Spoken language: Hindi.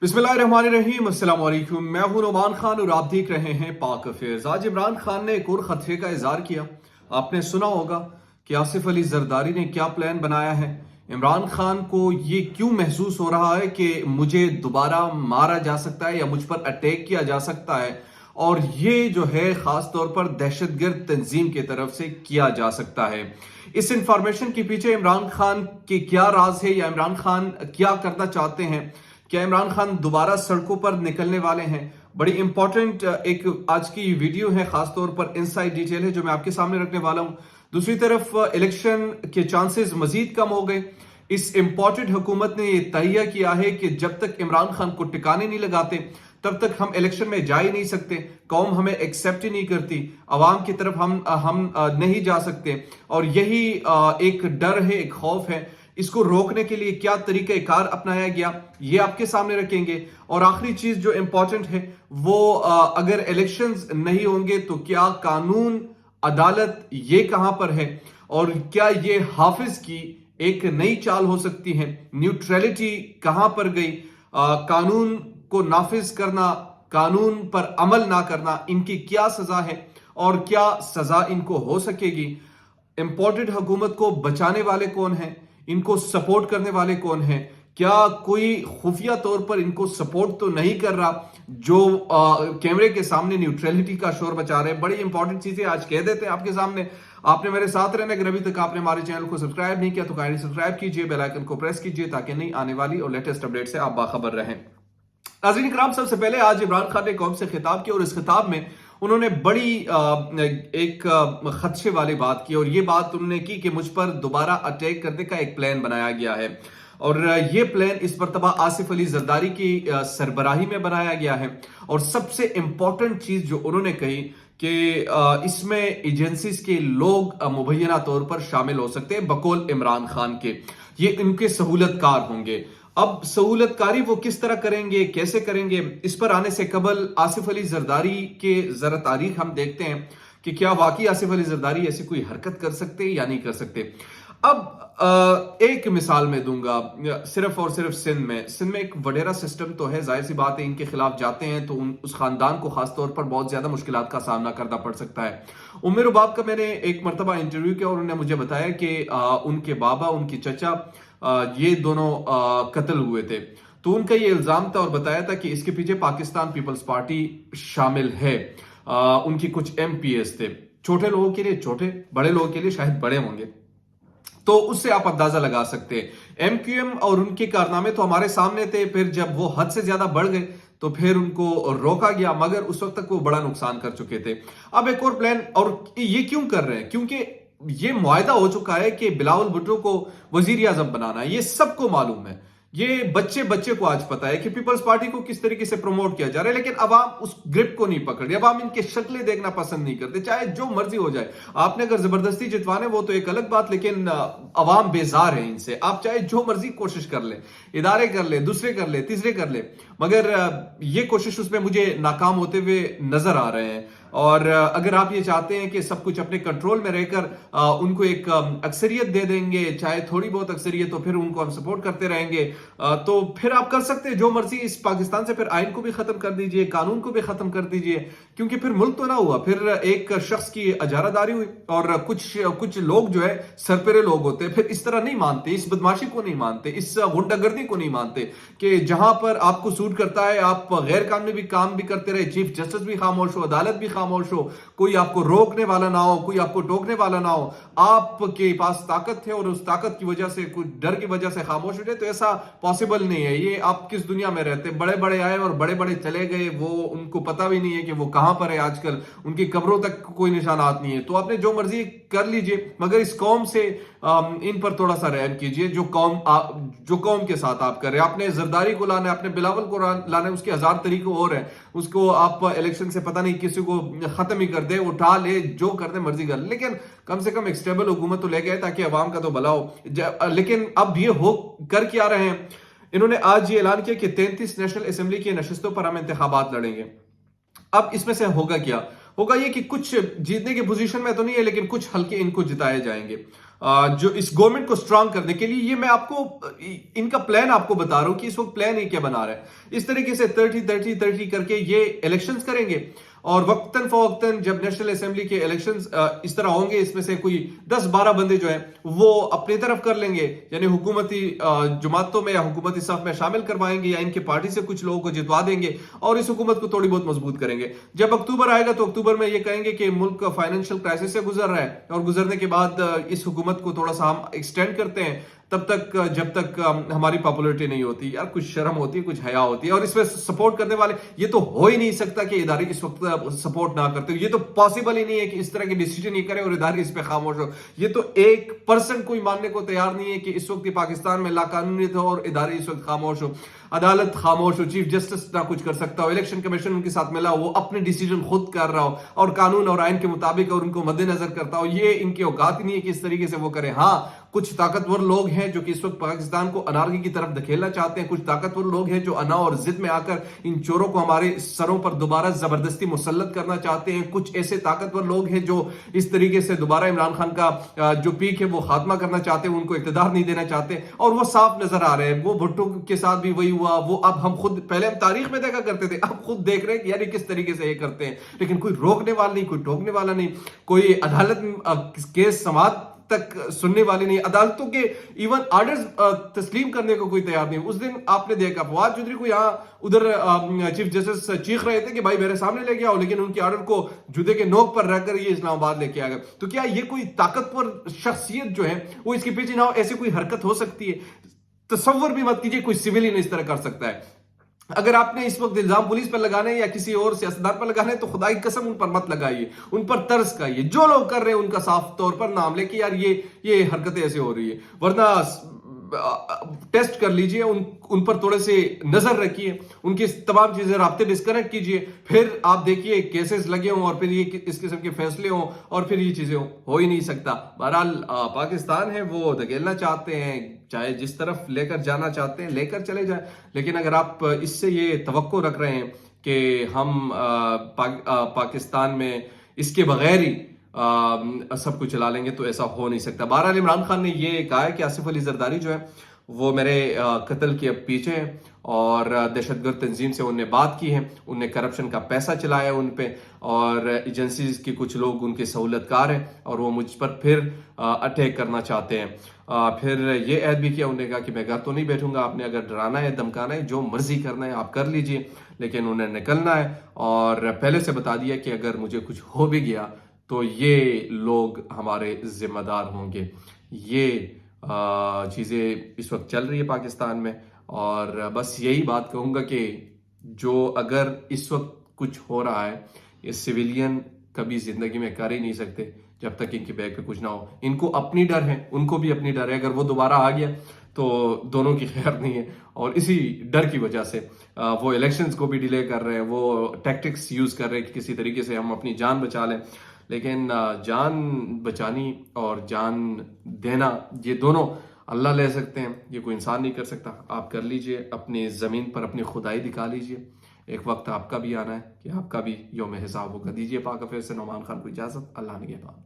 बिस्मिल्लाहिर्रहमानिर्रहीम, अस्सलाम वालेकुम। मैं हूं नुमान खान और आप देख रहे हैं पाक अफेयर्स। आज इमरान खान ने एक और खतरे का इजहार किया। आपने सुना होगा कि आसिफ अली जरदारी ने क्या प्लान बनाया है। इमरान खान को ये क्यों महसूस हो रहा है कि मुझे दोबारा मारा जा सकता है या मुझ पर अटैक किया जा सकता है, और ये जो है खास तौर पर दहशतगर्द तंजीम की तरफ से किया जा सकता है। इस इंफॉर्मेशन के पीछे इमरान खान के क्या राज है या इमरान खान क्या करना चाहते हैं। क्या इमरान खान दोबारा सड़कों पर निकलने वाले हैं? बड़ी इंपॉर्टेंट एक आज की वीडियो है, खासतौर पर इनसाइड डिटेल है जो मैं आपके सामने रखने वाला हूं। दूसरी तरफ इलेक्शन के चांसेस मजीद कम हो गए। इस इंपॉर्टेंट हुकूमत ने यह तहिया किया है कि जब तक इमरान खान को टिकाने नहीं लगाते तब तक हम इलेक्शन में जा ही नहीं सकते। कौम हमें एक्सेप्ट ही नहीं करती, अवाम की तरफ हम नहीं जा सकते, और यही एक डर है, एक खौफ है। इसको रोकने के लिए क्या तरीक़ाकार अपनाया गया ये आपके सामने रखेंगे। और आखिरी चीज जो इंपॉर्टेंट है वो अगर इलेक्शंस नहीं होंगे तो क्या कानून अदालत ये कहां पर है, और क्या ये हाफिज की एक नई चाल हो सकती है। न्यूट्रलिटी कहां पर गई, कानून को नाफिज करना, कानून पर अमल ना करना, इनकी क्या सजा है और क्या सजा इनको हो सकेगी। इंपॉर्टेंट हुकूमत को बचाने वाले कौन हैं, इनको सपोर्ट करने वाले कौन हैं, क्या कोई खुफिया तौर पर इनको सपोर्ट तो नहीं कर रहा जो कैमरे के सामने न्यूट्रलिटी का शोर मचा रहे हैं। बड़ी इंपॉर्टेंट चीजें आज कह देते हैं आपके सामने। आपने मेरे साथ रहने, अगर अभी तक आपने हमारे चैनल को सब्सक्राइब नहीं किया तो काइंडली सब्सक्राइब कीजिए, बेल आइकन को प्रेस कीजिए ताकि नई आने वाली और लेटेस्ट अपडेट से आप बाखबर रहें। नाज़रीन किराम, सबसे पहले आज इमरान खान ने कौम से खिताब किया और इस खिताब में उन्होंने बड़ी एक खदशे वाली बात की, और ये बात उन्होंने की कि मुझ पर दोबारा अटैक करने का एक प्लान बनाया गया है। और ये प्लान इस मरतबा आसिफ अली जरदारी की सरबराही में बनाया गया है। और सबसे इंपॉर्टेंट चीज जो उन्होंने कही कि इसमें एजेंसीज के लोग मुबैना तौर पर शामिल हो सकते हैं बकौल इमरान खान के, ये इनके सहूलतकार होंगे। अब सहूलतकारी वो किस तरह करेंगे, कैसे करेंगे, इस पर आने से कबल आसिफ अली जरदारी के जरा तारीख हम देखते हैं कि क्या वाकई आसिफ अली जरदारी ऐसी कोई हरकत कर सकते या नहीं कर सकते। अब एक मिसाल में दूंगा, सिर्फ और सिर्फ सिंध में एक वडेरा सिस्टम तो है, जाहिर सी बात है इनके खिलाफ जाते हैं तो उस खानदान को खासतौर पर बहुत ज्यादा मुश्किलात का सामना करना पड़ सकता है। उम्र रुबाब का मैंने एक मरतबा इंटरव्यू किया और उन्होंने मुझे बताया कि उनके बाबा, उनकी चचा, ये दोनों कत्ल हुए थे। तो उनका ये इल्जाम था और बताया था कि इसके पीछे पाकिस्तान पीपल्स पार्टी शामिल है। उनकी कुछ एमपीएस थे, छोटे लोगों के लिए छोटे, बड़े लोगों के लिए शायद बड़े होंगे, तो उससे आप अंदाजा लगा सकते हैं। एमक्यूएम और उनके कारनामे तो हमारे सामने थे, फिर जब वो हद से ज्यादा बढ़ गए तो फिर उनको रोका गया, मगर उस वक्त तक वो बड़ा नुकसान कर चुके थे। अब एक और प्लान, और ये क्यों कर रहे हैं, क्योंकि ये मुआहदा हो चुका है कि बिलावल भुट्टो को वजीर आजम बनाना है। ये सबको मालूम है, ये बच्चे बच्चे को आज पता है कि पीपल्स पार्टी को किस तरीके से प्रमोट किया जा रहा है, लेकिन अवाम उस ग्रिप को नहीं पकड़ रही। अवाम इनके शक्लें देखना पसंद नहीं करते, चाहे जो मर्जी हो जाए। आपने अगर जबरदस्ती जितवाने वो तो एक अलग बात, लेकिन अवाम बेजार है इनसे। आप चाहे जो मर्जी कोशिश कर ले, इदारे कर ले, दूसरे कर ले, तीसरे कर ले, मगर ये कोशिश उसमें मुझे नाकाम होते हुए नजर आ रहे हैं। और अगर आप ये चाहते हैं कि सब कुछ अपने कंट्रोल में रहकर उनको एक अक्सरियत दे देंगे, चाहे थोड़ी बहुत अक्सरियत, तो फिर उनको हम सपोर्ट करते रहेंगे, तो फिर आप कर सकते हैं जो मर्जी इस पाकिस्तान से। फिर आइन को भी खत्म कर दीजिए, कानून को भी खत्म कर दीजिए, क्योंकि फिर मुल्क तो ना हुआ, फिर एक शख्स की अजारादारी हुई। और कुछ लोग जो है सरपेरे लोग होते हैं, फिर इस तरह नहीं मानते, इस बदमाशी को नहीं मानते, इस गुंडागर्दी को नहीं मानते कि जहां पर आपको सूट करता है आप गैर कानूनी काम भी करते रहे, चीफ जस्टिस भी खामोश हो, अदालत भी खामोश हो, कोई आपको रोकने वाला ना हो, कोई आपको टोकने वाला ना हो, आपके पास ताकत है और उस ताकत की वजह से, कुछ डर की वजह से खामोश हो जाए, तो ऐसा पॉसिबल नहीं है। ये आप किस दुनिया में रहते, बड़े बड़े आए और बड़े बड़े चले गए, वो उनको पता भी नहीं है कि वो कहां पर है आजकल, उनकी कब्रों तक कोई निशानात नहीं है। तो आपने जो मर्जी कर लीजिए, मगर इस कौम से इन पर थोड़ा सा रहम कीजिए जो कौम के साथ आप कर रहे हैं। आपने जरदारी को लाना है, आपने बिलावल को लाना है, उसके हजार तरीके और हैं। उसको आप इलेक्शन से पता नहीं किसी को खत्म ही कर दे, उठा ले, जो कर दे मर्जी कर ले, लेकिन कम से कम एक स्टेबल हुकूमत तो ले गए ताकि अवाम का तो भला हो। लेकिन अब ये हो कर क्या रहे हैं, इन्होंने आज ये ऐलान किया कि 33 नेशनल असेंबली की नशिस्तों पर हम इंतखाबात लड़ेंगे। अब इसमें से होगा क्या, होगा ये कि कुछ जीतने की पोजीशन में तो नहीं है, लेकिन कुछ हल्के इनको जिताए जाएंगे। जो इस गवर्नमेंट को स्ट्रांग करने के लिए, ये मैं आपको इनका प्लान आपको बता रहा हूं कि इस वक्त प्लान ये क्या बना रहा है। इस तरीके से 30-30-30 करके ये इलेक्शंस करेंगे और वक्तन फवक्तन जब नेशनल असेंबली के इलेक्शंस इस तरह होंगे, इसमें से कोई 10-12 बंदे जो है वो अपनी तरफ कर लेंगे, यानी हुकूमती जमातों में या हुकूमती सफ में शामिल करवाएंगे या इनकी पार्टी से कुछ लोगों को जितवा देंगे और इस हुकूमत को थोड़ी बहुत मजबूत करेंगे। जब अक्टूबर आएगा तो अक्टूबर में ये कहेंगे कि मुल्क फाइनेंशियल क्राइसिस से गुजर रहा है और गुजरने के बाद इस हुकूमत को थोड़ा सा हम एक्सटेंड करते हैं, तब तक जब तक हमारी पॉपुलरिटी नहीं होती। यार कुछ शर्म होती है, कुछ हया होती है। और इसमें सपोर्ट करने वाले, ये तो हो ही नहीं सकता कि इदारे इस वक्त सपोर्ट ना करते हो। ये तो पॉसिबल ही नहीं है कि इस तरह के डिसीजन ये करे और इदारे इस पे खामोश हो। ये तो 1% कोई मानने को तैयार नहीं है कि इस वक्त पाकिस्तान में लाकानूनीयत हो और इदारे इस वक्त खामोश हो, अदालत खामोश हो, चीफ जस्टिस ना कुछ कर सकता हो, इलेक्शन कमीशन उनके साथ मिला वो अपने डिसीजन खुद कर रहा हो और कानून और आइन के मुताबिक और उनको मद्देनजर करता हो। ये इनकी औकात नहीं है कि इस तरीके से वो करें। हाँ, कुछ ताकतवर लोग हैं जो कि इस वक्त पाकिस्तान को अनारकी की तरफ धकेलना चाहते हैं। कुछ ताकतवर लोग हैं जो अना और जिद में आकर इन चोरों को हमारे सरों पर दोबारा जबरदस्ती मुसल्लत करना चाहते हैं। कुछ ऐसे ताकतवर लोग हैं जो इस तरीके से दोबारा इमरान खान का जो पीक है वो खात्मा करना चाहते हैं, उनको इख्तिदार नहीं देना चाहते और वो साफ नजर आ रहे हैं। वो भुट्टो के साथ भी वही हुआ। वो अब हम खुद, पहले हम तारीख में देखा करते थे, अब खुद देख रहे हैं कि यार किस तरीके से ये करते हैं, लेकिन कोई रोकने वाला नहीं, कोई टोकने वाला नहीं, कोई अदालत केस समाप्त तक सुनने वाले नहीं, अदालतों के इवन ऑर्डर्स तस्लीम करने को कोई तैयार नहीं। उस दिन आपने देखा फवाद चौधरी को यहाँ उधर चीफ जस्टिस चीख रहे थे कि भाई मेरे सामने लेके आओ, लेकिन उनके ऑर्डर को जूते के नोक पर रखकर ये इस्लामाबाद लेके आ गए। तो क्या ये कोई ताकतवर शख्सियत जो है वो इसके पीछे ना हो, ऐसी कोई हरकत हो सकती है? तसव्वुर भी मत कीजिए कोई सिविलियन इस तरह कर सकता है। अगर आपने इस वक्त इल्जाम पुलिस पर लगाने या किसी और सियासतदान पर लगाने तो खुदा की कसम उन पर मत लगाइए, उन पर तरस खाइए। जो लोग कर रहे हैं उनका साफ तौर पर नाम ले कि यार ये हरकतें ऐसे हो रही है, वरना टेस्ट कर लीजिए, उन पर थोड़े से नजर रखिए, उनकी तमाम चीजें राब्ते डिस्कनेक्ट कीजिए, फिर आप देखिए केसेस लगे हों और फिर ये इस किस्म के फैसले हों और फिर ये चीजें हो ही नहीं सकता। बहरहाल पाकिस्तान है वो धकेलना चाहते हैं, चाहे जिस तरफ लेकर जाना चाहते हैं लेकर चले जाए, लेकिन अगर आप इससे ये तवक्को रख रहे हैं कि हम पाकिस्तान में इसके बगैर ही सब कुछ चला लेंगे तो ऐसा हो नहीं सकता। बहरहाल इमरान खान ने ये कहा है कि आसिफ अली जरदारी जो है वो मेरे कत्ल के अब पीछे है और दहशतगर्द तंजीम से उनने बात की है, उनने करप्शन का पैसा चलाया उन पे और एजेंसीज के कुछ लोग उनके सहूलतकार हैं और वो मुझ पर फिर अटैक करना चाहते हैं। फिर ये ऐद भी किया, उन्होंने कहा कि मैं घर तो नहीं बैठूंगा, आपने अगर डराना है धमकाना है जो मर्जी करना है आप कर लीजिए, लेकिन उन्हें निकलना है। और पहले से बता दिया कि अगर मुझे कुछ हो भी गया तो ये लोग हमारे जिम्मेदार होंगे। ये चीज़ें इस वक्त चल रही है पाकिस्तान में और बस यही बात कहूँगा कि जो अगर इस वक्त कुछ हो रहा है ये सिविलियन कभी जिंदगी में कर ही नहीं सकते जब तक इनके बैग पे कुछ ना हो। इनको अपनी डर है, उनको भी अपनी डर है, अगर वो दोबारा आ गया तो दोनों की खैर नहीं है और इसी डर की वजह से वो इलेक्शंस को भी डिले कर रहे हैं, वो टैक्टिक्स यूज कर रहे हैं कि किसी तरीके से हम अपनी जान बचा लें। लेकिन जान बचानी और जान देना ये दोनों अल्लाह ले सकते हैं, ये कोई इंसान नहीं कर सकता। आप कर लीजिए, अपनी ज़मीन पर अपनी खुदाई दिखा लीजिए, एक वक्त आपका भी आना है कि आपका भी यौम हिसाब होगा। दीजिए पाक अफेयर से नौमान खान को इजाज़त, अल्लाह ने के बाद।